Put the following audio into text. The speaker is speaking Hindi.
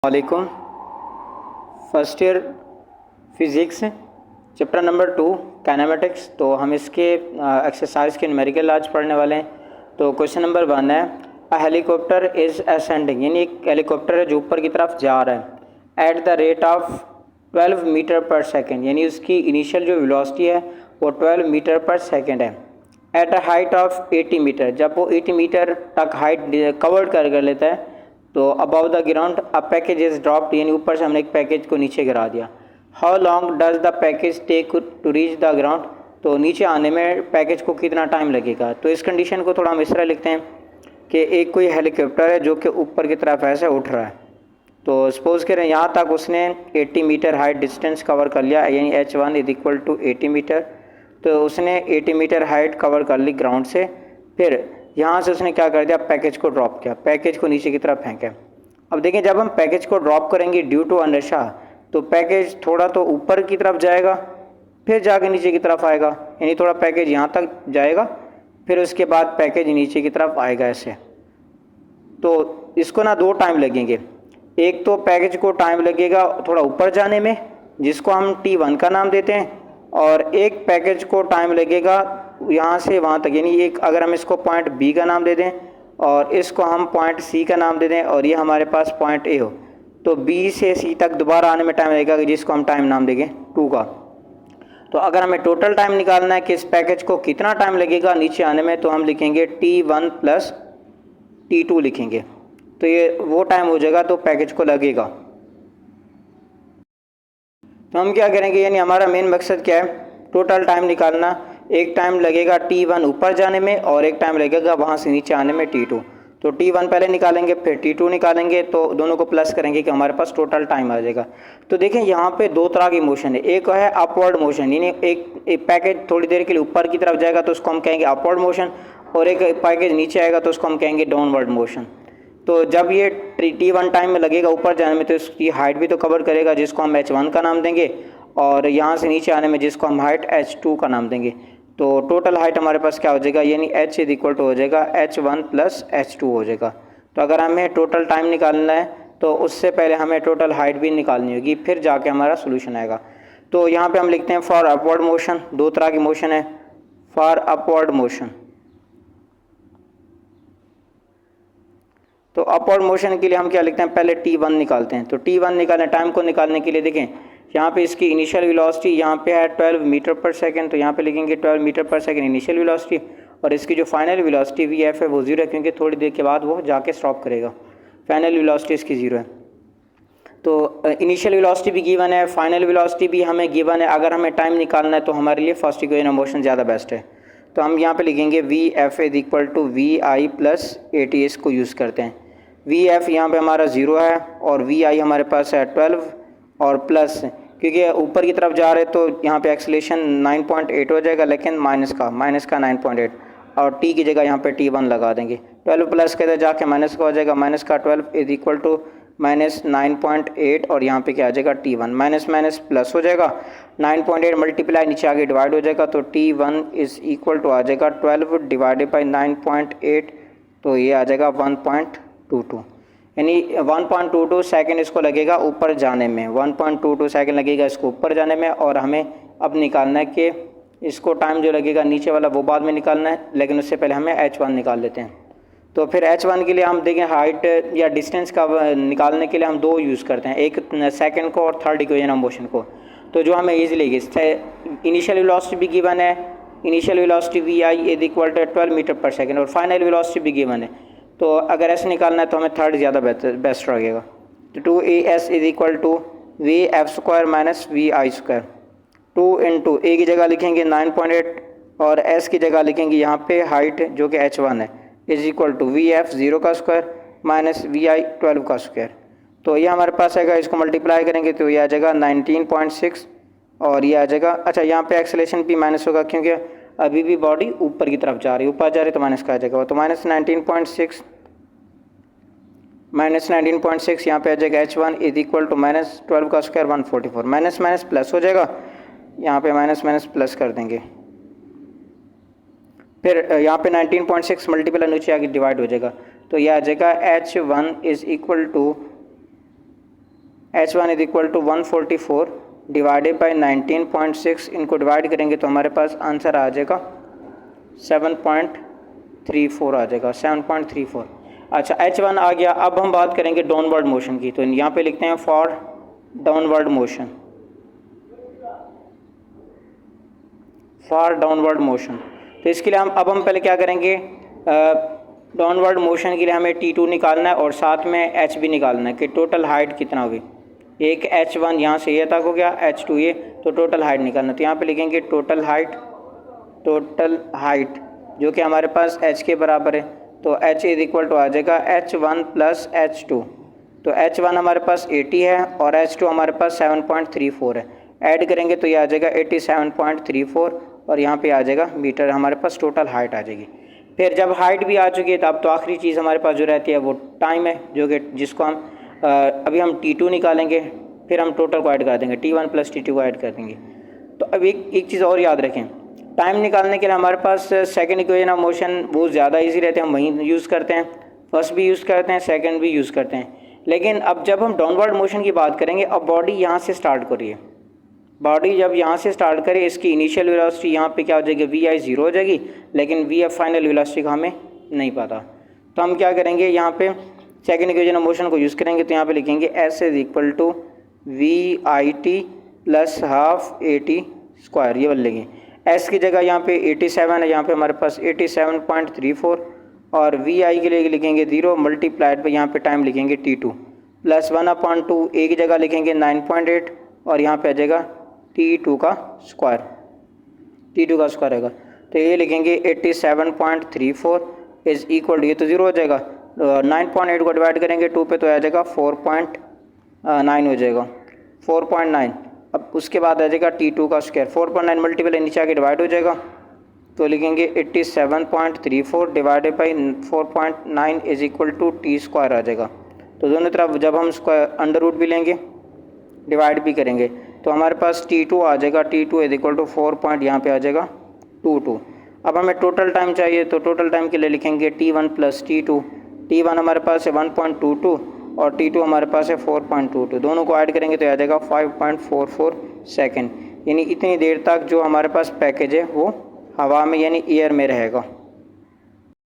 वालेकुम। First year physics chapter number 2 kinematics. तो हम इसके एक्सरसाइज के न्यूमेरिकल आज पढ़ने वाले हैं। तो क्वेश्चन नंबर 1 है, अ हेलीकॉप्टर इज़ असेंडिंग, यानी एक हेलीकॉप्टर है जो ऊपर की तरफ जा रहा है at the rate of 12 metre per second, यानी उसकी इनिशियल जो वेलोसिटी है वो 12 मीटर पर सेकेंड है। At a height of 80 metre, जब वो 80 मीटर तक हाइट कवर कर लेता है तो about the ground a package is dropped, यानी ऊपर से हमने एक पैकेज को नीचे गिरा दिया। How long does the package take to reach the ground, तो नीचे आने में पैकेज को कितना टाइम लगेगा। तो इस कंडीशन को थोड़ा हम इस तरह लिखते हैं कि एक कोई हेलीकॉप्टर है जो कि ऊपर की तरफ ऐसे उठ रहा है। तो सपोज करें यहाँ तक उसने 80 मीटर हाइट डिस्टेंस कवर कर लिया, यानी h1 is equal to 80 metre. तो उसने 80 मीटर हाइट कवर कर ली ग्राउंड से। फिर यहाँ से उसने क्या कर दिया, पैकेज को ड्रॉप किया, पैकेज को नीचे की तरफ फेंका। अब देखें, जब हम पैकेज को ड्रॉप करेंगे ड्यू टू अनरशा, तो पैकेज थोड़ा तो ऊपर की तरफ जाएगा, फिर जाके नीचे की तरफ आएगा, यानी थोड़ा पैकेज यहाँ तक जाएगा, फिर उसके बाद पैकेज नीचे की तरफ आएगा ऐसे। तो इसको ना दो टाइम लगेंगे, एक तो पैकेज को टाइम लगेगा थोड़ा ऊपर जाने में जिसको हम T1 का नाम देते हैं, और एक पैकेज को टाइम लगेगा यहाँ से वहाँ तक, यानी एक अगर हम इसको पॉइंट B का नाम दे दें और इसको हम पॉइंट C का नाम दे दें और ये हमारे पास पॉइंट A हो, तो B से C तक दोबारा आने में टाइम लगेगा जिसको हम टाइम नाम देंगे 2 का। तो अगर हमें टोटल टाइम निकालना है कि इस पैकेज को कितना टाइम लगेगा नीचे आने में, तो हम लिखेंगे T1 प्लस T2 लिखेंगे, तो ये वो टाइम हो जाएगा तो पैकेज को लगेगा। तो हम क्या करेंगे, यानी हमारा मेन मकसद क्या है, टोटल टाइम निकालना। एक टाइम लगेगा T1 ऊपर जाने में और एक टाइम लगेगा वहाँ से नीचे आने में T2। तो T1 पहले निकालेंगे फिर T2 निकालेंगे, तो दोनों को प्लस करेंगे कि हमारे पास टोटल टाइम आ जाएगा। तो देखें यहाँ पे दो तरह की मोशन है, एक है अपवर्ड मोशन, यानी एक पैकेज थोड़ी देर के लिए ऊपर की तरफ जाएगा तो उसको हम कहेंगे अपवर्ड मोशन, और एक पैकेज नीचे आएगा तो उसको हम कहेंगे डाउनवर्ड मोशन। तो जब ये T1 टाइम में लगेगा ऊपर जाने में तो इसकी हाइट भी तो कवर करेगा जिसको हम h1 का नाम देंगे, और यहाँ से नीचे आने में जिसको हम हाइट h2 का नाम देंगे। तो टोटल हाइट हमारे पास क्या हो जाएगा, यानी h इज इक्वल टू हो जाएगा h1 प्लस h2 हो जाएगा। तो अगर हमें टोटल टाइम निकालना है तो उससे पहले हमें टोटल हाइट भी निकालनी होगी, फिर जाके हमारा सोल्यूशन आएगा। तो यहाँ पर हम लिखते हैं फॉर अपवर्ड मोशन, दो तरह की मोशन है। फॉर अपवर्ड मोशन, तो अपवर्ड मोशन के लिए हम क्या लिखते हैं, पहले T1 निकालते हैं। तो T1 निकालने टाइम को निकालने के लिए देखें, यहाँ पे इसकी इनिशियल वेलोसिटी यहाँ पे है 12 मीटर पर सेकंड, तो यहाँ पे लिखेंगे 12 metre per second initial velocity, और इसकी जो फाइनल वेलोसिटी VF है वो 0 है, क्योंकि थोड़ी देर के बाद वो जाके स्टॉप करेगा। फाइनल वेलोसिटी इसकी 0 है। तो इनिशियल वेलोसिटी भी गिवन है, फाइनल वेलोसिटी भी हमें गिवन है। अगर हमें टाइम निकालना है तो हमारे लिए फर्स्ट इक्वेशन ऑफ मोशन ज़्यादा बेस्ट है। तो हम यहाँ पे लिखेंगे VF is equal to VI plus AT, इसको यूज़ करते हैं। VF यहाँ पे हमारा 0 है और VI हमारे पास है 12, और प्लस क्योंकि ऊपर की तरफ जा रहे तो यहाँ पे एक्सेलेरेशन 9.8 हो जाएगा, लेकिन माइनस का 9.8, और T की जगह यहाँ पे T1 लगा देंगे। 12 प्लस के इधर जाके माइनस का हो जाएगा, माइनस का 12 इज इक्वल टू माइनस 9.8, और यहाँ पे क्या आ जाएगा T1, माइनस माइनस प्लस हो जाएगा, 9.8 मल्टीप्लाई नीचे आगे डिवाइड हो जाएगा, तो T1 इज इक्वल टू आ जाएगा 12 डिवाइडेड बाई 9.8, तो ये आ जाएगा 1.22, यानी 1.22 सेकेंड इसको लगेगा ऊपर जाने में, 1.22 सेकेंड लगेगा इसको ऊपर जाने में। और हमें अब निकालना है कि इसको टाइम जो लगेगा नीचे वाला वो बाद में निकालना है, लेकिन उससे पहले हमें h1 निकाल लेते हैं। तो फिर h1 के लिए हम देखें हाइट या डिस्टेंस का निकालने के लिए हम दो यूज़ करते हैं, एक सेकंड को और थर्ड इक्वेशन ऑफ मोशन को। तो जो हमें ईजिली इनिशियल वेलोसिटी भी गिवन है, initial velocity VI is equal to 12 metre per second, और फाइनल वेलोसिटी भी गिवन है। तो अगर ऐसे निकालना है तो हमें थर्ड ज़्यादा बेस्ट रहेगा। तो 2AS is equal to VF square minus VI square, 2 into A की जगह लिखेंगे 9.8 और S की जगह लिखेंगे यहाँ पे हाइट जो कि h1 है, इज इक्वल टू VF 0 का स्क्वायर माइनस VI 12 का स्क्वायर। तो ये हमारे पास आएगा, इसको मल्टीप्लाई करेंगे तो ये आ जाएगा 19.6, और ये आ जाएगा, अच्छा यहाँ पे एक्सेलेरेशन भी माइनस होगा क्योंकि अभी भी बॉडी ऊपर की तरफ जा रही है, ऊपर जा रही है तो माइनस का आ जाएगा, तो माइनस 19.6 यहाँ पे आ जाएगा h1 is equal to minus 12 का स्क्वायर 144, माइनस माइनस प्लस हो जाएगा, यहाँ पे माइनस माइनस प्लस कर देंगे, फिर यहाँ पे 19.6 मल्टीपल नीचे आगे डिवाइड हो जाएगा, तो यह आ जाएगा h1 is equal to H1 is equal to 144 divided by 19.6, इनको डिवाइड करेंगे तो हमारे पास आंसर आ जाएगा 7.34 आ जाएगा 7.34। अच्छा H1 आ गया। अब हम बात करेंगे डाउनवर्ड मोशन की, तो यहाँ पे लिखते हैं for downward motion, for downward motion. तो इसके लिए हम पहले क्या करेंगे, डाउनवर्ड मोशन के लिए हमें T2 निकालना है और साथ में H भी निकालना है कि टोटल हाइट कितना हुई। एक H1 यहाँ से ये तक हो गया, H2 ये, तो टोटल हाइट निकालना। तो यहाँ पे लिखेंगे टोटल हाइट जो कि हमारे पास H के बराबर है, तो H इज इक्वल टू आ जाएगा H1 प्लस H2। तो H1 हमारे पास 80 है और H2 हमारे पास 7.34 है, ऐड करेंगे तो ये आ जाएगा 87.34 और यहाँ पे आ जाएगा मीटर, हमारे पास टोटल हाइट आ जाएगी। फिर जब हाइट भी आ चुकी है तो अब तो आखिरी चीज़ हमारे पास जो रहती है वो टाइम है, जो कि जिसको हम अभी हम T2 निकालेंगे, फिर हम टोटल को ऐड कर देंगे, T1 प्लस T2 को ऐड कर देंगे। तो अब एक चीज़ और याद रखें, टाइम निकालने के लिए हमारे पास सेकंड इक्वेशन ऑफ मोशन बहुत ज़्यादा इजी रहते हैं, हम वहीं यूज़ करते हैं, फर्स्ट भी यूज़ करते हैं, सेकंड भी यूज़ करते हैं। लेकिन अब जब हम डाउनवर्ड मोशन की बात करेंगे, अब बॉडी यहाँ से स्टार्ट करिए, बॉडी जब यहाँ से स्टार्ट करे, इसकी इनिशियल वेलोसिटी यहाँ पे क्या हो जाएगी, VI 0 हो जाएगी, लेकिन VF फाइनल वेलोसिटी का हमें नहीं पता। तो हम क्या करेंगे, यहाँ पे सेकंड इक्वेशन ऑफ मोशन को यूज़ करेंगे, तो यहाँ पे लिखेंगे S is equal to VIT plus half AT square, ये वाले लेंगे। S की जगह यहाँ पे 87 है, यहाँ पे हमारे पास 87.34 और VI के लिए लिखेंगे 0 मल्टीप्लाइड पे यहाँ पे टाइम लिखेंगे T2 प्लस 1/2, A की जगह लिखेंगे 9.8 और यहाँ पे आ जाएगा T2 का स्क्वायर, T2 का स्क्वायर रहेगा। तो ये लिखेंगे 87.34 इज इक्वल टू, ये तो 0 हो जाएगा, 9.8 को डिवाइड करेंगे 2 पे तो आ जाएगा 4.9 हो जाएगा, 4.9। अब उसके बाद आ जाएगा T2 का स्क्वायर, 4.9 मल्टीपल नीचे आके डिवाइड हो जाएगा, तो लिखेंगे 87.34 divided by 4.9 is equal to T square आ जाएगा। तो दोनों तरफ जब हम स्क्वायर अंडर रूट भी लेंगे, डिवाइड भी करेंगे, तो हमारे पास T2 आ जाएगा, T2 is equal to 4 point यहाँ पे आ जाएगा 22। अब हमें टोटल टाइम चाहिए, तो टोटल टाइम के लिए लिखेंगे T1 प्लस T2। T1 हमारे पास है 1.22 और T2 हमारे पास है 4.22, दोनों को ऐड करेंगे तो आ जाएगा 5.44 सेकेंड। यानी इतनी देर तक जो हमारे पास पैकेज है वो हवा में यानी एयर में रहेगा।